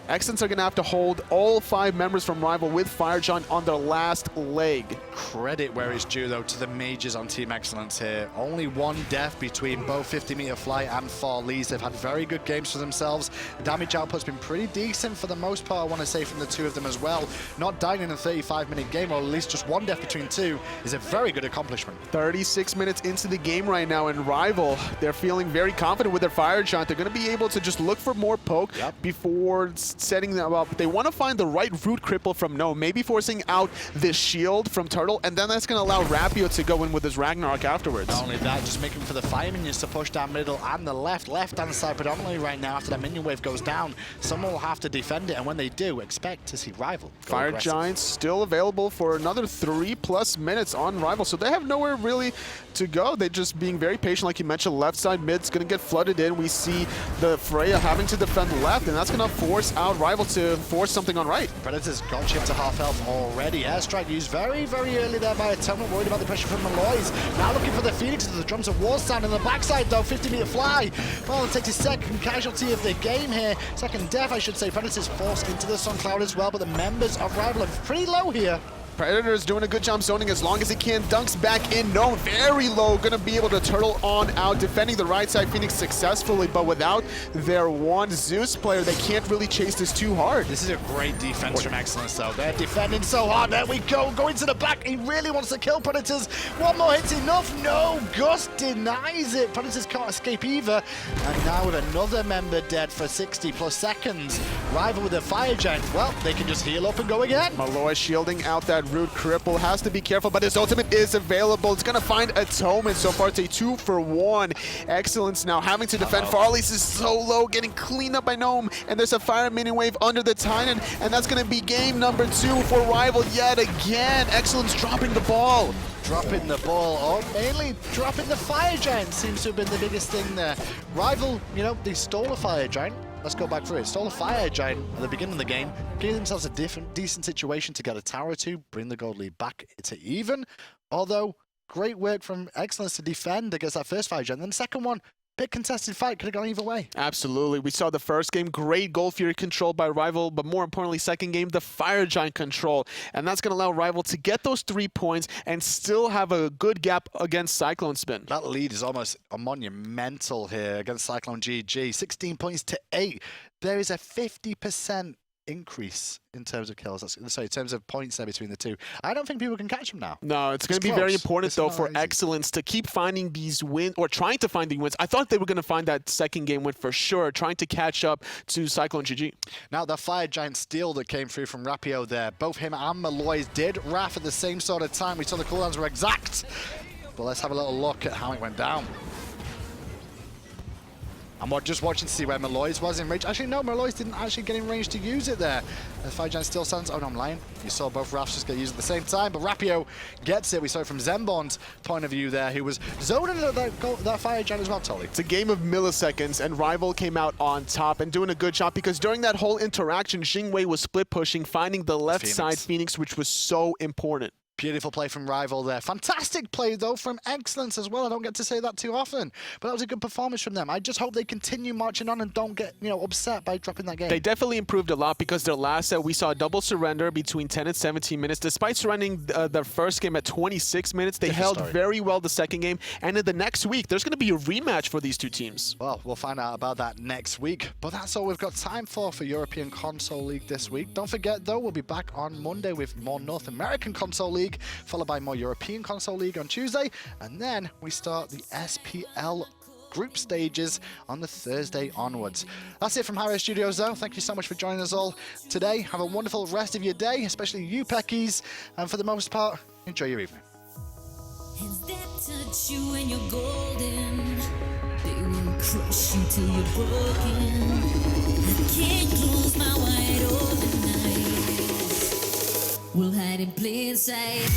eXcellence are going to have to hold all 5 members from Rival with Fire Giant on their last leg. Credit where it's due, though, to the mages on Team eXcellence here. Only 1 death between both 50-meter Fly and Farleez. They've had very good games for themselves. Damage output's been pretty decent for the most part, I want to say, from the 2 of them as well. Not dying in a 35-minute game, or at least just 1 death between 2, is a very good accomplishment. 36 minutes into the game right now, and Rival, they're feeling very confident with their Fire Giant. They're going to be able to just look for more poke before setting them up. They want to find the right root cripple from Gnome, maybe forcing out this shield from Turtle, and then that's going to allow Rapio to go in with his Ragnarok afterwards. Not only that, just making for the Fire Minions to push down middle and the left-hand side predominantly right now. After that minion wave goes down, someone will have to defend it, and when they do, expect to see Rival go Fire aggressive. Giants still available for another 3+ minutes on Rival, so they have nowhere really to go. They're just being very patient, like you mentioned. Left side mid's going to get flooded in. We see the Freya having to defend left, and that's going to force out allowed Rival to force something on right. Predators got chipped to half health already. Airstrike used very, very early there by Atonement, worried about the pressure from Maloaise. Now looking for the Phoenix as the drums of war sound in the backside though, 50-meter fly. Well, it takes his second casualty of the game here. Second death, I should say. Predators forced into the Sun Cloud as well, but the members of Rival are pretty low here. Predator's doing a good job zoning as long as he can. Dunks back in. Gnome very low. Going to be able to turtle on out. Defending the right side Phoenix successfully, but without their one Zeus player, they can't really chase this too hard. This is a great defense from eXcellence though. They're defending so hard. There we go. Going to the back. He really wants to kill Predators. One more hit's enough. No. Gus denies it. Predators can't escape either. And now with another member dead for 60 plus seconds. Rival with a fire giant. Well, they can just heal up and go again. Maloaise shielding out that root cripple, has to be careful, but his ultimate is available. It's gonna find Atonement. So far it's a 2-for-1. eXcellence now having to defend. Farleez is so low, getting cleaned up by Gnome, and there's a fire mini wave under the Titan, and that's gonna be game number 2 for Rival yet again. eXcellence dropping the ball. Dropping the ball, or mainly dropping the fire giant seems to have been the biggest thing there. Rival, you know, they stole a fire giant. Let's go back through it. Stole a fire giant at the beginning of the game, gave themselves a decent situation to get a tower to, bring the gold lead back to even. Although, great work from eXcellence to defend against that first fire giant. Then the second one, bit contested fight, could have gone either way. Absolutely. We saw the first game, great Gold Fury control by Rival, but more importantly, second game, the Fire Giant control. And that's going to allow Rival to get those 3 points and still have a good gap against Cyclone Spin. That lead is almost a monumental here against Cyclone GG. 16 points to 8. There is a 50% increase in terms of kills. Sorry, in terms of points there between the two. I don't think people can catch them now. No, it's going to be very important though for eXcellence to keep finding these wins, or trying to find the wins. I thought they were going to find that second game win for sure, trying to catch up to Cyclone GG. Now the Fire Giant steal that came through from Rapio there, both him and Maloaise did Raph at the same sort of time. We saw the cooldowns were exact. But let's have a little look at how it went down. I'm just watching to see where Maloaise was in range. Actually, no, Maloaise didn't actually get in range to use it there. The Fire Giant still stands. Oh, no, I'm lying. You saw both Rafs just get used at the same time, but Rapio gets it. We saw it from Zenborne's point of view there, who was zoning that Fire Giant as well, Tolly. It's a game of milliseconds, and Rival came out on top and doing a good job because during that whole interaction, Jing was split pushing, finding the left side Phoenix, which was so important. Beautiful play from Rival there. Fantastic play, though, from eXcellence as well. I don't get to say that too often. But that was a good performance from them. I just hope they continue marching on and don't get, you know, upset by dropping that game. They definitely improved a lot because their last set, we saw a double surrender between 10 and 17 minutes. Despite surrendering their first game at 26 minutes, they held very well the second game. And in the next week, there's going to be a rematch for these two teams. Well, we'll find out about that next week. But that's all we've got time for European Console League this week. Don't forget, though, we'll be back on Monday with more North American Console League, followed by more European Console League on Tuesday, and then we start the SPL group stages on the Thursday onwards. That's it from hi-rez Studios, though. Thank you so much for joining us all today. Have a wonderful rest of your day, especially you Peckies, and for the most part, enjoy your evening. Hands that touch you and you're golden, they will crush you till you're broken. I can't close my wide open eyes, we'll hide in plain sight.